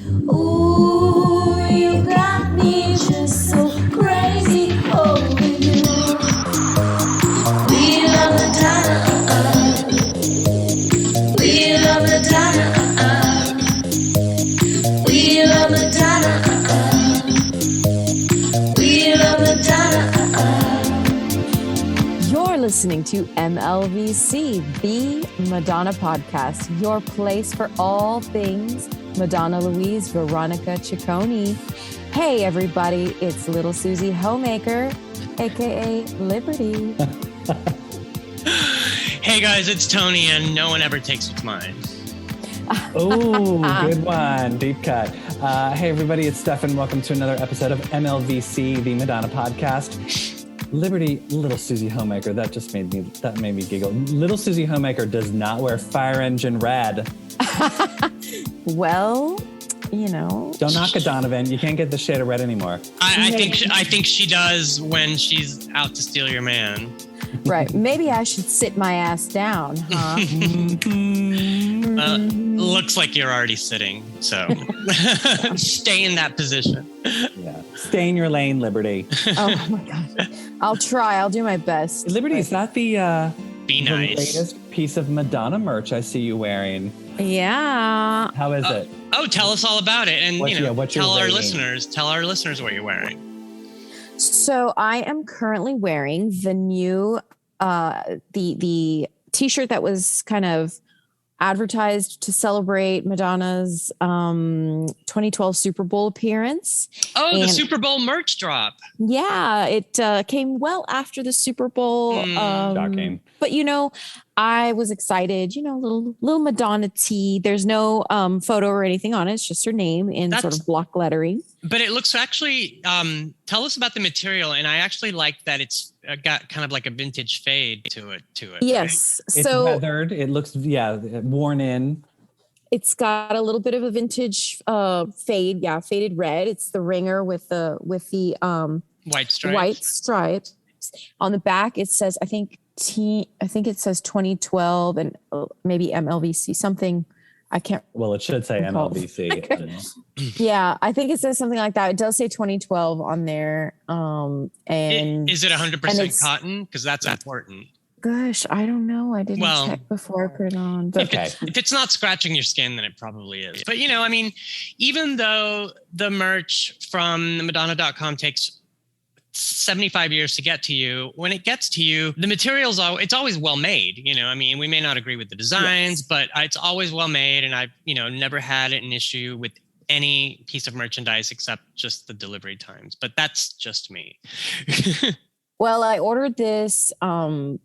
Ooh, you got me just so crazy over you. We love Madonna, we love Madonna, we love Madonna, we love Madonna. You're listening to MLVC, the Madonna podcast, your place for all things Madonna Louise Veronica Ciccone. Hey, everybody, it's Little Susie Homemaker, a.k.a. Liberty. Hey, guys, it's Tony, and no one ever takes what's mine. Oh, good one. Deep cut. Hey, everybody, it's Stefan. Welcome to another episode of MLVC, the Madonna podcast. Liberty, Little Susie Homemaker. That made me giggle. Little Susie Homemaker does not wear fire engine red. Well, you know. Don't knock it, Donovan. You can't get the shade of red anymore. I think she does when she's out to steal your man. Right. Maybe I should sit my ass down, huh? Looks like you're already sitting, so stay in that position. Yeah. Stay in your lane, Liberty. Oh, my God. I'll try. I'll do my best. Liberty, is that the Be nice. latest piece of Madonna merch I see you wearing? Yeah. How is it? Oh, tell us all about it, and what's your tell our rating? listeners what you're wearing. So I am currently wearing the new the t-shirt that was kind of advertised to celebrate Madonna's 2012 Super Bowl appearance. Oh, the Super Bowl merch drop. Yeah, it came well after the Super Bowl. Shocking. But, I was excited, little Madonna tee. There's no photo or anything on it. It's just her name in sort of block lettering. But it looks actually, tell us about the material. And I actually like that it's got kind of like a vintage fade to it. Yes. Right? It's weathered. It looks, worn in. It's got a little bit of a vintage fade. Yeah, faded red. It's the ringer with the white stripes. White stripes. On the back, it says, I think it says 2012 and maybe MLVC, something. I can't. Well, it should say MLVC. Yeah, I think it says something like that. It does say 2012 on there. And is it 100% cotton? Because that's important. Gosh, I don't know. I didn't check before I put it on. But okay. If it's not scratching your skin, then it probably is. But, even though the merch from the Madonna.com takes 75 years to get to you, when it gets to you, the material's it's always well made. We may not agree with the designs, but it's always well made. And I've, never had an issue with any piece of merchandise except just the delivery times. But that's just me. Well, I ordered this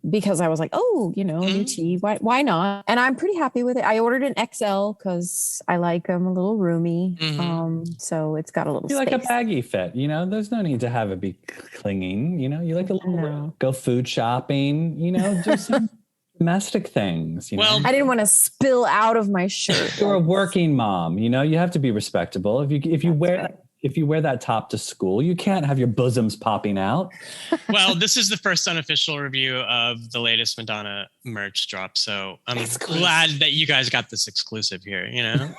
because I was like, new tee. Why not? And I'm pretty happy with it. I ordered an XL because I like them a little roomy. So it's got a little You space. like a baggy fit, there's no need to have it be clinging, you like a little, go food shopping, do some domestic things. Well, I didn't want to spill out of my shirt. You're a working mom, you have to be respectable. If you wear that top to school, you can't have your bosoms popping out. Well, this is the first unofficial review of the latest Madonna merch drop. So I'm glad that you guys got this exclusive here,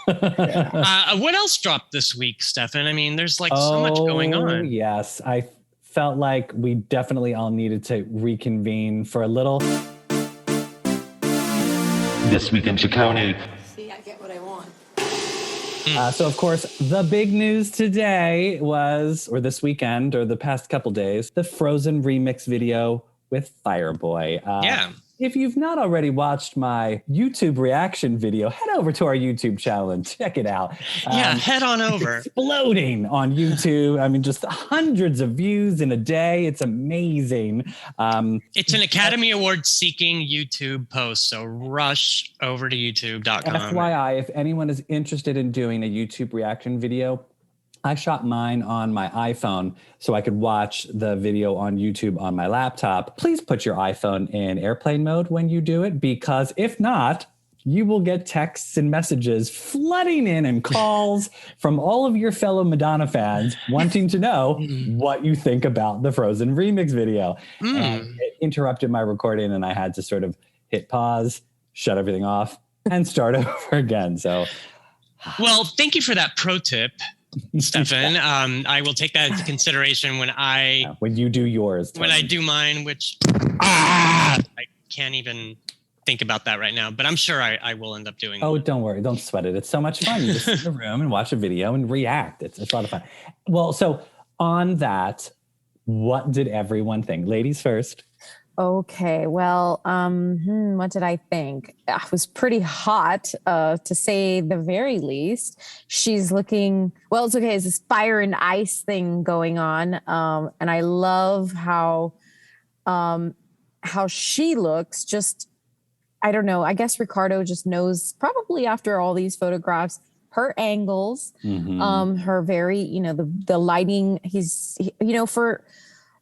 What else dropped this week, Stefan? There's so much going on. Yes. I felt like we definitely all needed to reconvene for a little. This Week in Ciccone. See, I get what I want. So, of course, the big news today or this weekend, or the past couple days, the Frozen remix video with Fireboy. Yeah. If you've not already watched my YouTube reaction video, head over to our YouTube channel and check it out. Head on over. Exploding on YouTube. Just hundreds of views in a day. It's amazing. It's an Academy Award seeking YouTube post, so rush over to youtube.com. FYI, if anyone is interested in doing a YouTube reaction video, I shot mine on my iPhone so I could watch the video on YouTube on my laptop. Please put your iPhone in airplane mode when you do it, because if not, you will get texts and messages flooding in and calls from all of your fellow Madonna fans wanting to know what you think about the Frozen remix video. And it interrupted my recording and I had to sort of hit pause, shut everything off, and start over again. So Well, thank you for that pro tip, Stefan. I will take that into consideration when you do yours. When I do mine, which I can't even think about that right now, but I'm sure I will end up doing. Oh, don't worry. Don't sweat it. It's so much fun. You just sit in the room and watch a video and react. It's a lot of fun. Well, so on that, what did everyone think? Ladies first. Okay, well, what did I think? It was pretty hot, to say the very least. She's looking, well, it's okay. There's this fire and ice thing going on. And I love how she looks. Just, I don't know. I guess Ricardo just knows, probably after all these photographs, her angles, her very, the lighting.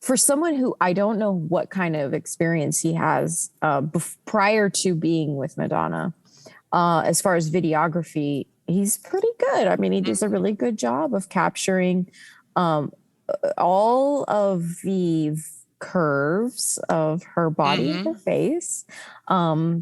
For someone who, I don't know what kind of experience he has prior to being with Madonna, as far as videography, he's pretty good. I mean, he does a really good job of capturing all of the curves of her body, her face.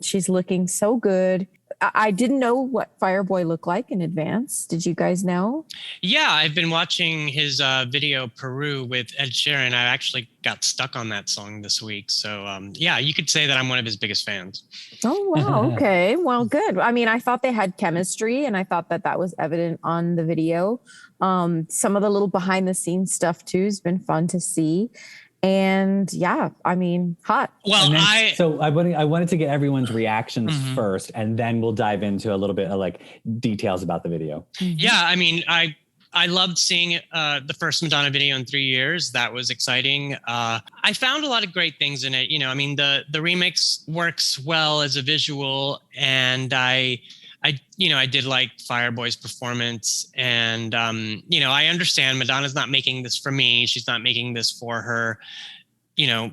She's looking so good. I didn't know what Fireboy looked like in advance. Did you guys know? Yeah, I've been watching his video Peru with Ed Sheeran. I actually got stuck on that song this week. So yeah, you could say that I'm one of his biggest fans. Oh, wow. Okay. Well, good. I mean, I thought they had chemistry, and I thought that was evident on the video. Some of the little behind the scenes stuff too has been fun to see. And yeah, I mean, hot. Well, I wanted to get everyone's reactions first, and then we'll dive into a little bit of like details about the video. Yeah, I mean, I loved seeing the first Madonna video in 3 years. That was exciting. I found a lot of great things in it. I mean, the remix works well as a visual, and I did like Fireboy's performance, and I understand Madonna's not making this for me. She's not making this for her,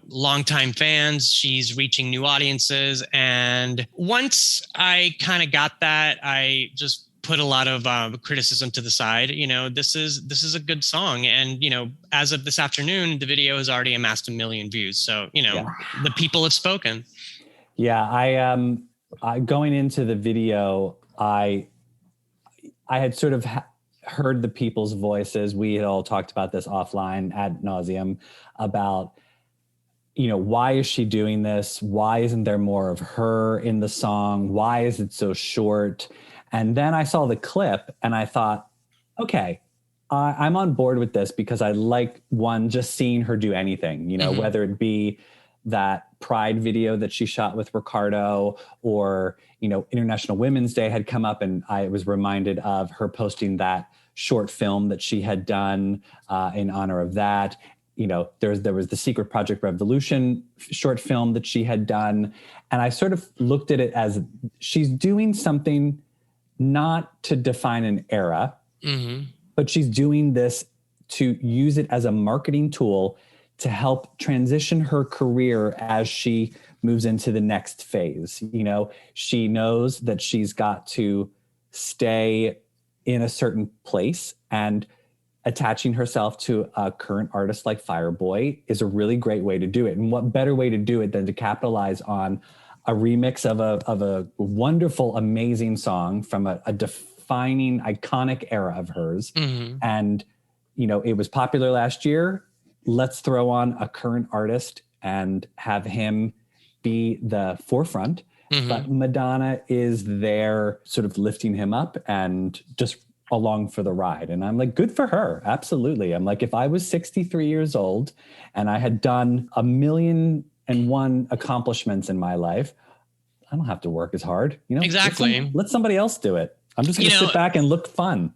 longtime fans. She's reaching new audiences. And once I kind of got that, I just put a lot of criticism to the side. This is a good song, and as of this afternoon, the video has already amassed 1 million views. So the people have spoken. Yeah, I going into the video, I had sort of heard the people's voices. We had all talked about this offline ad nauseum about, why is she doing this? Why isn't there more of her in the song? Why is it so short? And then I saw the clip and I thought, okay, I'm on board with this because I like, just seeing her do anything, whether it be that Pride video that she shot with Ricardo, or, International Women's Day had come up, and I was reminded of her posting that short film that she had done in honor of that. There was the Secret Project Revolution short film that she had done. And I sort of looked at it as she's doing something not to define an era, but she's doing this to use it as a marketing tool to help transition her career as she moves into the next phase. She knows that she's got to stay in a certain place, and attaching herself to a current artist like Fireboy is a really great way to do it. And what better way to do it than to capitalize on a remix of a wonderful, amazing song from a defining, iconic era of hers. And, it was popular last year. Let's throw on a current artist and have him be the forefront. But Madonna is there sort of lifting him up and just along for the ride. And I'm like, good for her. Absolutely. I'm like, if I was 63 years old and I had done 1,000,001 accomplishments in my life, I don't have to work as hard. Exactly. Let somebody else do it. I'm just going to sit back and look fun.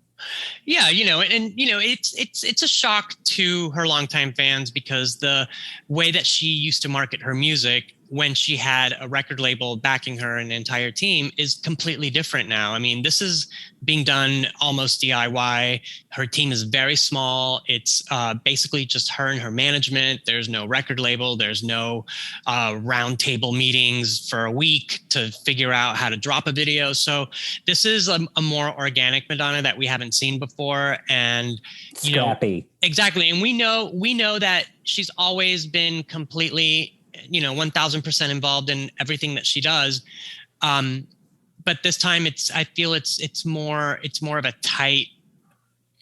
Yeah, it's a shock to her longtime fans because the way that she used to market her music when she had a record label backing her and an entire team is completely different now. I mean, this is being done almost DIY. Her team is very small. It's basically just her and her management. There's no record label. There's no round table meetings for a week to figure out how to drop a video. So this is a more organic Madonna that we haven't seen before. And, Scrappy. Exactly. And we know that she's always been completely 1,000% involved in everything that she does. But but this time I feel it's more of a tight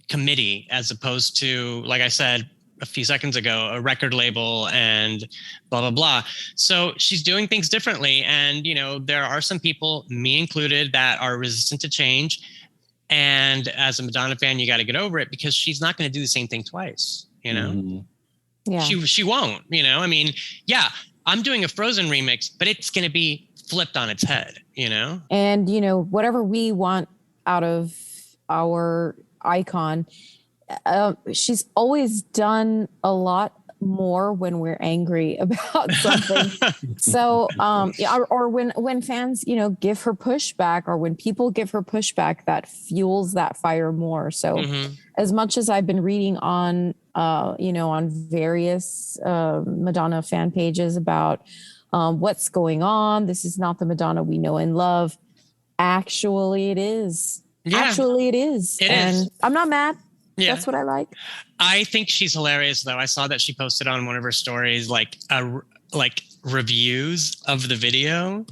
committee as opposed to, like I said a few seconds ago, a record label and blah, blah, blah. So she's doing things differently. And, there are some people, me included, that are resistant to change. And as a Madonna fan, you got to get over it because she's not going to do the same thing twice, Mm-hmm. Yeah. She won't, I mean, yeah, I'm doing a Frozen remix, but it's going to be flipped on its head, And, whatever we want out of our icon, she's always done a lot more when we're angry about something. So, or when fans, give her pushback, or when people give her pushback, that fuels that fire more. So as much as I've been reading on, on various Madonna fan pages about what's going on, this is not the Madonna we know and love. Actually, it is. Yeah. Actually, it is. It and is. I'm not mad. Yeah. That's what I like. I think she's hilarious, though. I saw that she posted on one of her stories like reviews of the video,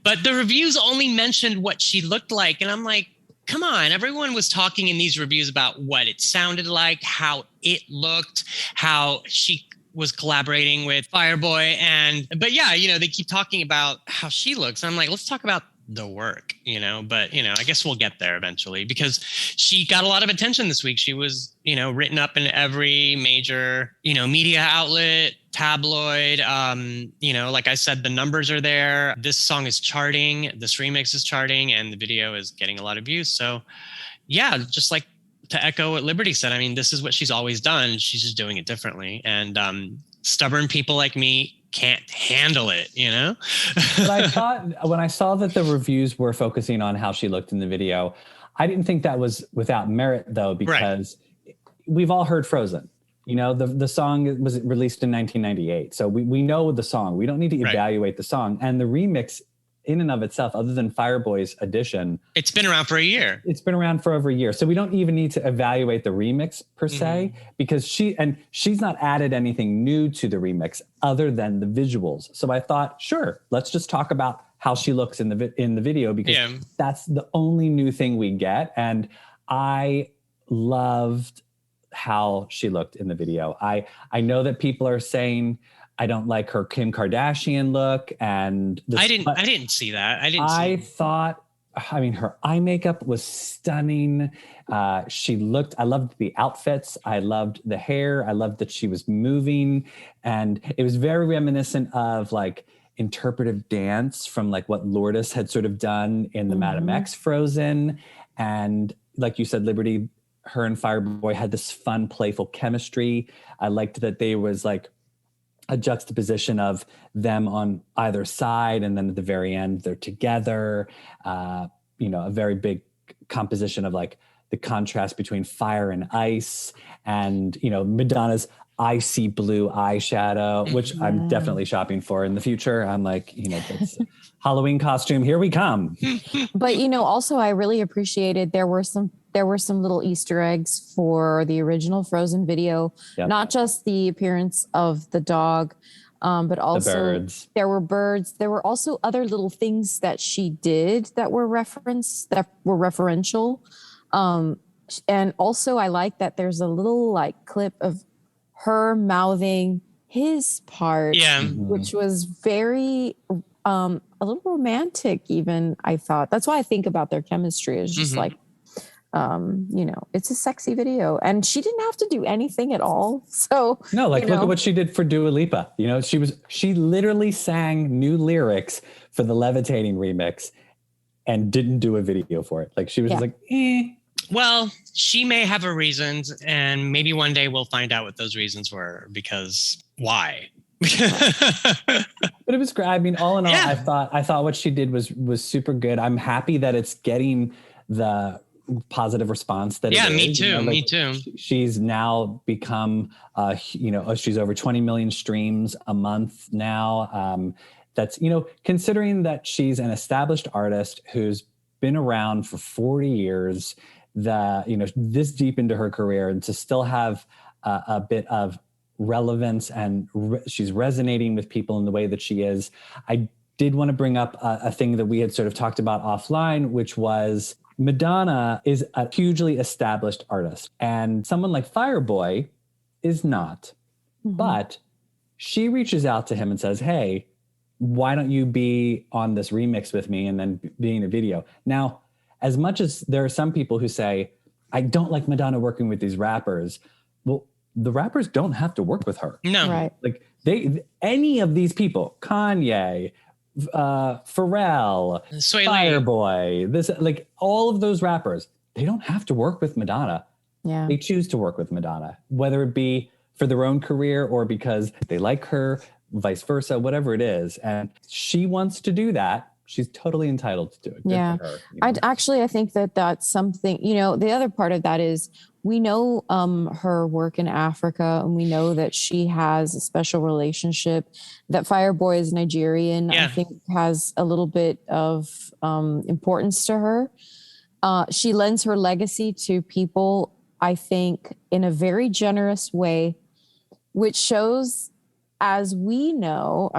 but the reviews only mentioned what she looked like, and I'm like, come on! Everyone was talking in these reviews about what it sounded like, how it looked, how she was collaborating with Fireboy, but yeah, they keep talking about how she looks. And I'm like, let's talk about the work, but I guess we'll get there eventually because she got a lot of attention this week. She was, written up in every major, media outlet, tabloid. Like I said, the numbers are there. This song is charting, this remix is charting, and the video is getting a lot of views. So yeah, just like to echo what Liberty said, I mean, this is what she's always done. She's just doing it differently. And stubborn people like me can't handle it, But I thought when I saw that the reviews were focusing on how she looked in the video, I didn't think that was without merit, though, because we've all heard Frozen. The song was released in 1998. So we know the song. We don't need to evaluate the song. And the remix in and of itself, other than Fireboy's edition, it's been around for a year. It's been around for over a year. So we don't even need to evaluate the remix per se, because she's not added anything new to the remix other than the visuals. So I thought, sure, let's just talk about how she looks in the video, because that's the only new thing we get. And I loved how she looked in the video. I know that people are saying I don't like her Kim Kardashian look, and I didn't see that. I thought, her eye makeup was stunning. I loved the outfits. I loved the hair. I loved that she was moving, and it was very reminiscent of like interpretive dance from like what Lourdes had sort of done in the Madame X Frozen. And like you said, Liberty, her and Fireboy had this fun, playful chemistry. I liked that there was like a juxtaposition of them on either side, and then at the very end they're together. A very big composition of like the contrast between fire and ice, and Madonna's icy blue eyeshadow, which I'm definitely shopping for in the future. I'm like, it's Halloween costume, here we come. But also I really appreciated there were some little Easter eggs for the original Frozen video, not just the appearance of the dog, but also there were birds. There were also other little things that she did that were referential. And also I like that there's a little like clip of her mouthing his part, which was very, a little romantic even, I thought. That's why I think about their chemistry is just like, it's a sexy video, and she didn't have to do anything at all. So no, look at what she did for Dua Lipa. She literally sang new lyrics for the Levitating remix and didn't do a video for it. Like she was just like, eh. Well, she may have her reasons, and maybe one day we'll find out what those reasons were, because why? But it was great. I mean, all in all, I thought what she did was super good. I'm happy that it's getting the positive response that me too. She's now become she's over 20 million streams a month now. That's considering that she's an established artist who's been around for 40 years, this deep into her career, and to still have a bit of relevance, and she's resonating with people in the way that she is. I did want to bring up a thing that we had sort of talked about offline, which was Madonna is a hugely established artist, and someone like Fireboy is not. Mm-hmm. But she reaches out to him and says, hey, why don't you be on this remix with me and then be in a video? Now, as much as there are some people who say, I don't like Madonna working with these rappers, well, the rappers don't have to work with her. No. Right. Like any of these people, Kanye, Pharrell, Sway Lee. Fireboy, this, like all of those rappers, they don't have to work with Madonna. Yeah. They choose to work with Madonna, whether it be for their own career or because they like her, vice versa, whatever it is. And she wants to do that. She's totally entitled to do it. Good Yeah. for her, you know? I think that that's something, the other part of that is we know her work in Africa, and we know that she has a special relationship. That Fireboy is Nigerian, I think has a little bit of importance to her. She lends her legacy to people, I think, in a very generous way, which shows, as we know,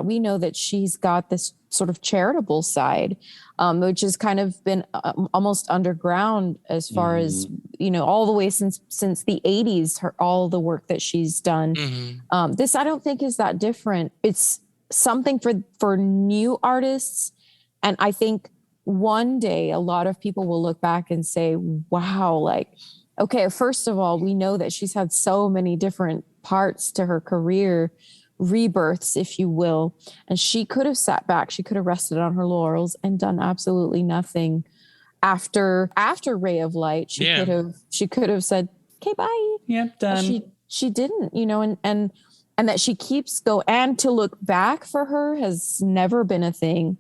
we know that she's got this sort of charitable side, which has kind of been almost underground as far as, all the way since the 80s, all the work that she's done. Mm-hmm. This, I don't think, is that different. It's something for new artists. And I think one day a lot of people will look back and say, wow, like, okay, first of all, we know that she's had so many different parts to her career, rebirths, if you will. And she could have sat back, she could have rested on her laurels and done absolutely nothing. After Ray of Light, she could have said, okay, bye. Yep, done. She didn't, and that she keeps going. And to look back for her has never been a thing.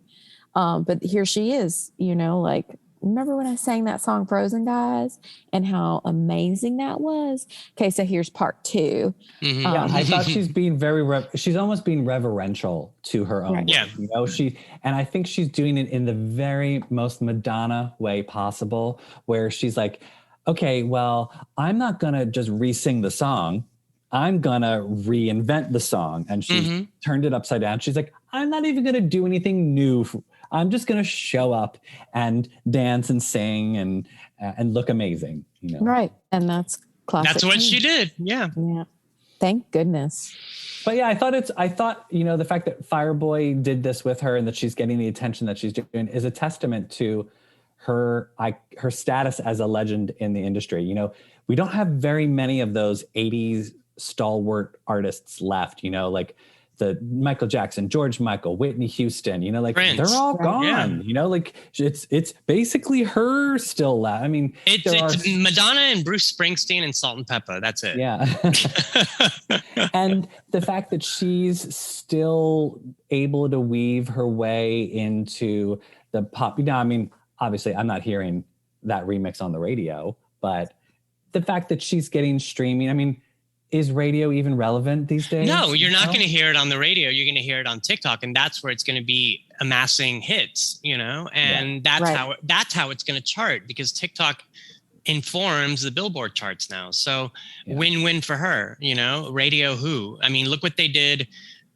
But here she is, like, remember when I sang that song Frozen, guys, and how amazing that was? Okay, so here's part 2. Mm-hmm. Yeah, I thought she's being she's almost being reverential to her own work. And I think she's doing it in the very most Madonna way possible, where she's like, okay, well, I'm not gonna just re-sing the song. I'm gonna reinvent the song. And she turned it upside down. She's like, I'm not even gonna do anything new. I'm just going to show up and dance and sing and look amazing. Right. And that's classic. That's what she did. Yeah. Thank goodness. But yeah, I thought the fact that Fireboy did this with her and that she's getting the attention that she's doing is a testament to her status as a legend in the industry. We don't have very many of those 80s stalwart artists left, like the Michael Jackson, George Michael, Whitney Houston, Prince. They're all gone, it's basically her still left. I mean, it's Madonna and Bruce Springsteen and Salt and Pepper. That's it. Yeah. And the fact that she's still able to weave her way into the pop, obviously I'm not hearing that remix on the radio, but the fact that she's getting streaming, is radio even relevant these days? No, you're not going to hear it on the radio. You're going to hear it on TikTok, and that's where it's going to be amassing hits, and that's how it's going to chart, because TikTok informs the Billboard charts now. So win-win for her, radio who? Look what they did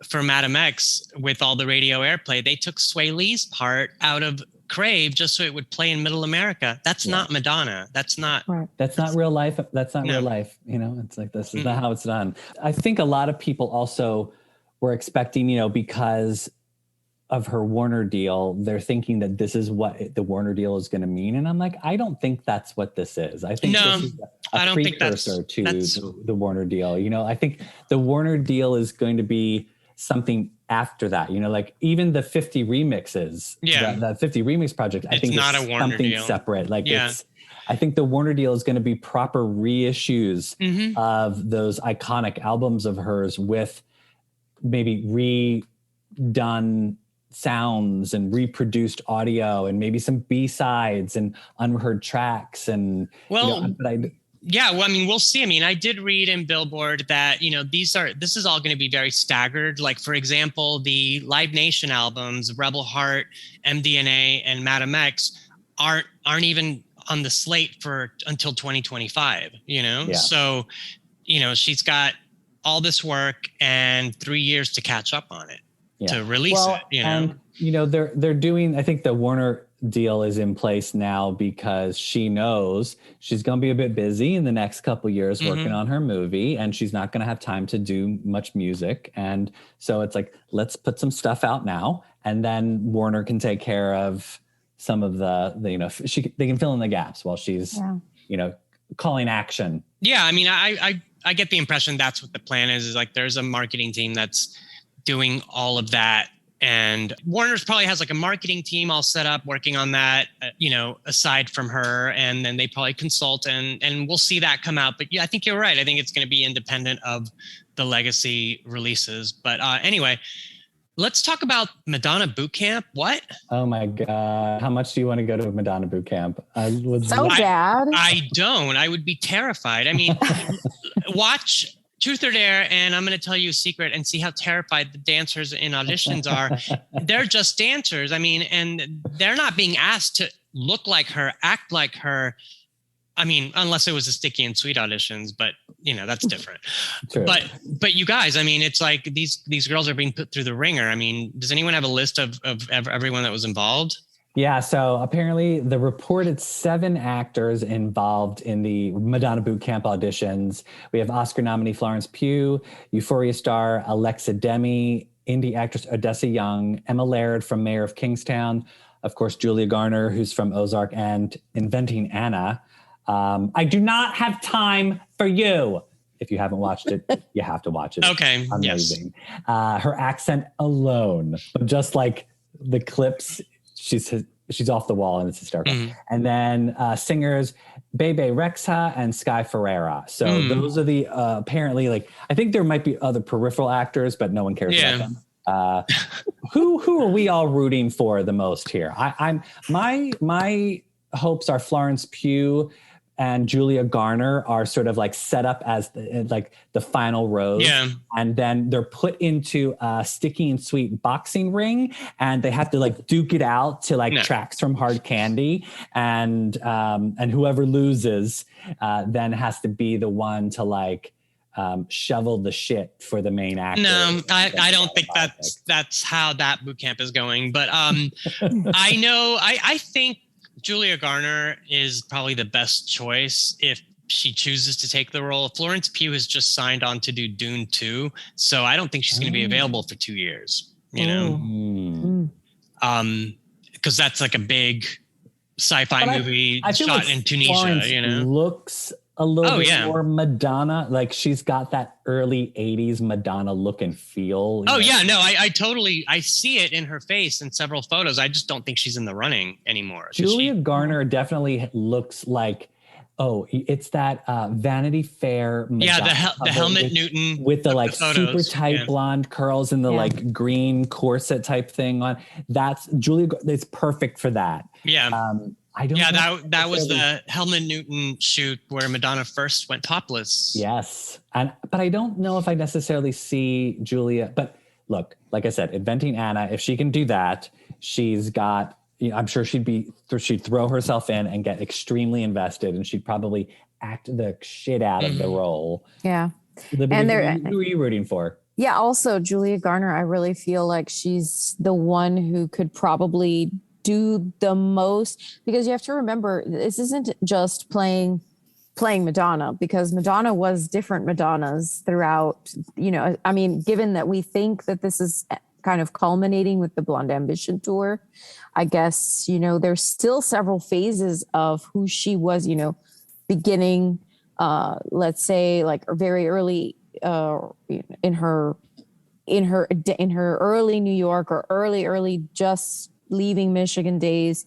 for Madam X with all the radio airplay. They took Sway Lee's part out of Crave just so it would play in Middle America. That's not Madonna. That's not real life. That's not real life. It's like, this is not how it's done. I think a lot of people also were expecting, because of her Warner deal, they're thinking that this is what the Warner deal is going to mean. And I'm like, I don't think that's what this is. I think this is a precursor to the Warner deal. I think the Warner deal is going to be something after that, like even the 50 remixes, the 50 remix project, I think not is a Warner something deal. separate. I think the Warner deal is going to be proper reissues of those iconic albums of hers with maybe redone sounds and reproduced audio and maybe some B-sides and unheard tracks. And yeah, well, we'll see. I did read in Billboard that, this is all going to be very staggered. Like, for example, the Live Nation albums, Rebel Heart, MDNA, and Madam X aren't even on the slate until 2025, So, she's got all this work and 3 years to catch up on it, to release it, And you know, they're doing, I think the Warner deal is in place now because she knows she's going to be a bit busy in the next couple years working on her movie, and she's not going to have time to do much music. And so it's like, let's put some stuff out now, and then Warner can take care of some of the you know, they can fill in the gaps while she's, you know, calling action. Yeah. I mean, I get the impression that's what the plan is like there's a marketing team that's doing all of that. And Warner's probably has like a marketing team all set up working on that, you know, aside from her. And then they probably consult and we'll see that come out. But yeah, I think you're right. I think it's going to be independent of the legacy releases. But anyway, let's talk about Madonna boot camp. What? Oh my God. How much do you want to go to Madonna boot camp? Bad. I don't. I would be terrified. I mean, watch Truth or Dare, and I'm going to tell you a secret and see how terrified the dancers in auditions are. They're just dancers. I mean, and they're not being asked to look like her, act like her. I mean, unless it was a Sticky and Sweet auditions, but you know, that's different. True. But you guys, I mean, it's like these girls are being put through the ringer. I mean, does anyone have a list of everyone that was involved? Yeah, so apparently the reported 7 actors involved in the Madonna boot camp auditions. We have Oscar nominee Florence Pugh, Euphoria star Alexa Demi, indie actress Odessa Young, Emma Laird from Mayor of Kingstown, of course, Julia Garner, who's from Ozark, and Inventing Anna. I do not have time for you. If you haven't watched it, you have to watch it. Okay, amazing. Yes. Her accent alone, just like the clips, she's off the wall and it's hysterical. And then singers Bebe Rexha and Sky Ferreira. So those are the apparently, like, I think there might be other peripheral actors, but no one cares about them. Who are we all rooting for the most here? My hopes are Florence Pugh and Julia Garner are sort of like set up as the final rose. Yeah. And then they're put into a Sticky and Sweet boxing ring, and they have to like duke it out to like tracks from Hard Candy. And whoever loses then has to be the one to like shovel the shit for the main actor. No, I don't think that's how that boot camp is going. But I think Julia Garner is probably the best choice if she chooses to take the role. Florence Pugh has just signed on to do Dune 2, so I don't think she's going to be available for 2 years, you know? Because that's like a big sci-fi movie shot like in Tunisia, Florence you know? Looks a little bit more Madonna. Like she's got that early 80s Madonna look and feel. I totally, I see it in her face in several photos. I just don't think she's in the running anymore. Julia Garner definitely looks like, it's that Vanity Fair Madonna. Yeah, the Helmut Newton. With the like super tight blonde curls and the like green corset type thing on. That's Julia, it's perfect for that. Yeah. That was the Helmut Newton shoot where Madonna first went topless. Yes. But I don't know if I necessarily see Julia. But look, like I said, Inventing Anna, if she can do that, she's got, I'm sure she'd throw herself in and get extremely invested, and she'd probably act the shit out of the role. Yeah. And who are you rooting for? Yeah. Also, Julia Garner, I really feel like she's the one who could probably do the most, because you have to remember this isn't just playing Madonna, because Madonna was different Madonnas throughout, you know, I mean, given that we think that this is kind of culminating with the Blonde Ambition tour, I guess, you know, there's still several phases of who she was, you know, beginning, let's say like very early in her early New York or early just leaving Michigan days,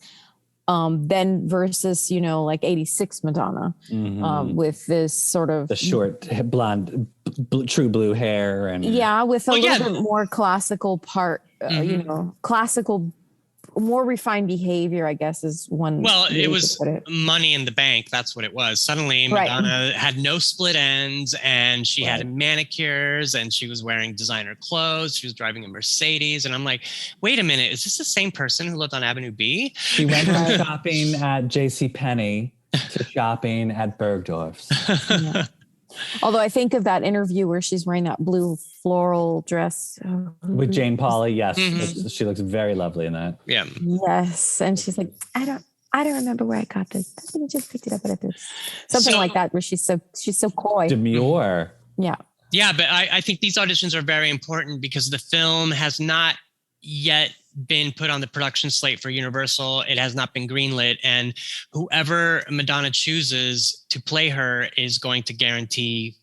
then versus, you know, like 86 Madonna, with this sort of the short blonde, true blue hair, and with a little bit more classical part, you know, classical, more refined behavior, I guess is one. Well, it was Money in the Bank. That's what it was. Suddenly Madonna had no split ends, and she had manicures, and she was wearing designer clothes. She was driving a Mercedes. And I'm like, wait a minute, is this the same person who lived on Avenue B? She went from shopping at JCPenney to shopping at Bergdorf's. Although I think of that interview where she's wearing that blue floral dress. With Jane Pauley, yes. Mhm. She looks very lovely in that. Yeah. Yes. And she's like, I don't remember where I got this. I think I just picked it up at a thrift. Something So- like that, where she's so coy. Demure. Yeah. Yeah, but I think these auditions are very important because the film has not yet been put on the production slate for Universal. It has not been greenlit, and whoever Madonna chooses to play her is going to guarantee,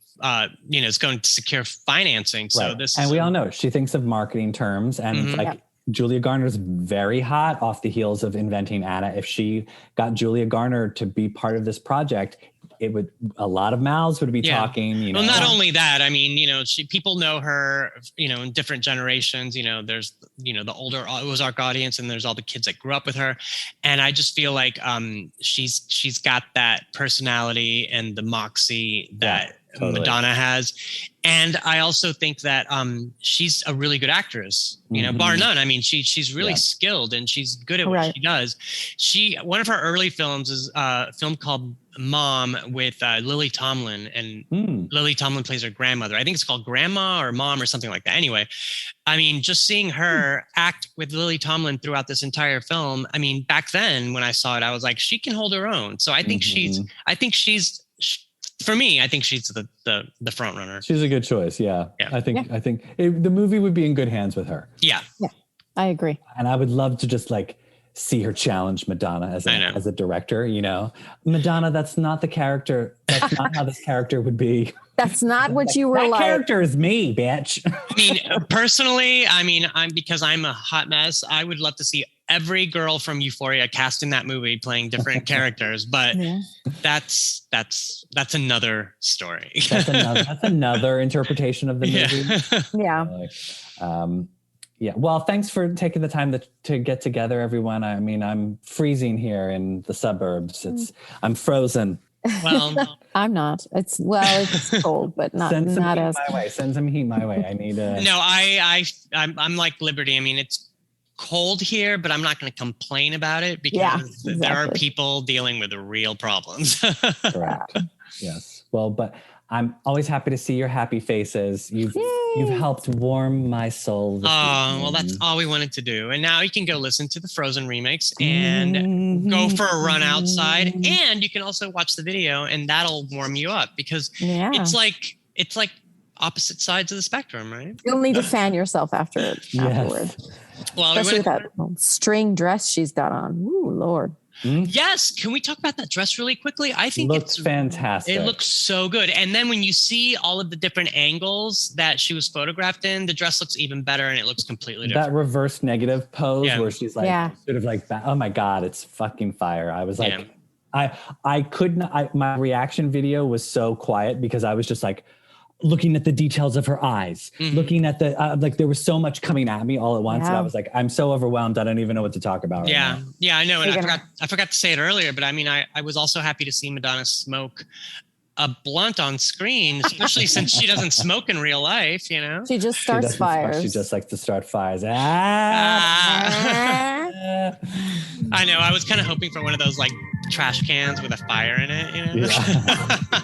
is going to secure financing. So Right. this, and is we all know she thinks of marketing terms, and Mhm. like Julia Garner's very hot off the heels of inventing Anna. If she got Julia Garner to be part of this project, a lot of mouths would be Yeah. talking. You know, Well, not only that, I mean, people know her, in different generations. There's, the older Ozark audience, and there's all the kids that grew up with her. And I just feel like she's got that personality and the moxie that totally. Madonna has. And I also think that she's a really good actress, bar none. I mean, she's really skilled and she's good at what she does. One of her early films is a film called Mom with Lily Tomlin, and Lily Tomlin plays her grandmother. I think it's called Grandma or Mom or something like that. Anyway, I mean, just seeing her act with Lily Tomlin throughout this entire film. I mean, back then when I saw it, I was like, she can hold her own. So I think for me, I think she's the front runner. She's a good choice. Yeah. I think the movie would be in good hands with her. Yeah. I agree. And I would love to just see her challenge Madonna as a director. Madonna, that's not the character. That's not how this character would be. That's not what you were that like. character is me, bitch. I mean, personally, because I'm a hot mess, I would love to see every girl from Euphoria cast in that movie playing different characters, but that's another story. That's another interpretation of the movie. Yeah. Well, thanks for taking the time to get together, everyone. I mean, I'm freezing here in the suburbs. I'm frozen. Well, I'm not. It's cold, but not Send some not heat as my way. Send some heat my way. I need a. No, I'm like Liberty. I mean, it's cold here, but I'm not going to complain about it because there are people dealing with real problems. Correct. Yes. Well, but I'm always happy to see your happy faces. You've helped warm my soul. Well, that's all we wanted to do. And now you can go listen to the Frozen remix and go for a run outside. And you can also watch the video, and that'll warm you up because it's like opposite sides of the spectrum, right? You'll need to fan yourself afterward. Well, especially with that string dress she's got on. Ooh, Lord. Yes. Can we talk about that dress really quickly? I think it's fantastic. It looks so good. And then when you see all of the different angles that she was photographed in, the dress looks even better and it looks completely different. That reverse negative pose where she's sort of like, oh my God, it's fucking fire. I was like, I couldn't, my reaction video was so quiet because I was just like, looking at the details of her eyes, looking at the, there was so much coming at me all at once. And I was like, I'm so overwhelmed. I don't even know what to talk about. Yeah. Right now. Yeah, I know. And I forgot to say it earlier, but I mean, I was also happy to see Madonna smoke a blunt on screen, especially since she doesn't smoke in real life, She just starts fires. She just likes to start fires. I know. I was kind of hoping for one of those trash cans with a fire in it.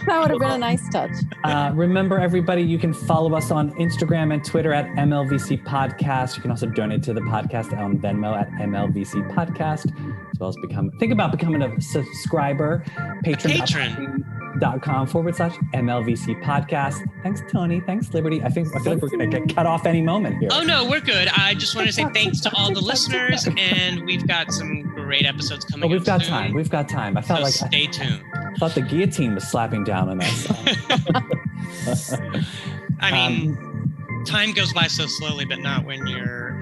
That would have been a nice touch. Remember, everybody, you can follow us on Instagram and Twitter at MLVC Podcast. You can also donate to the podcast on Venmo at MLVC Podcast, as well as think about becoming a subscriber. Patreon.com/MLVC Podcast. Thanks, Tony. Thanks, Liberty. I feel like we're going to get cut off any moment here. Oh, no, we're good. I just want to say thanks to all the listeners, and we've got some great episodes coming up. We've got soon. time. We've got time. I felt like stay tuned. I thought the guillotine was slapping down on us. I mean, time goes by so slowly, but not when you're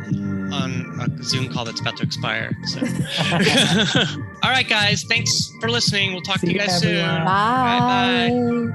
on a Zoom call that's about to expire. So. All right, guys. Thanks for listening. We'll talk to you guys soon. Bye. Bye-bye.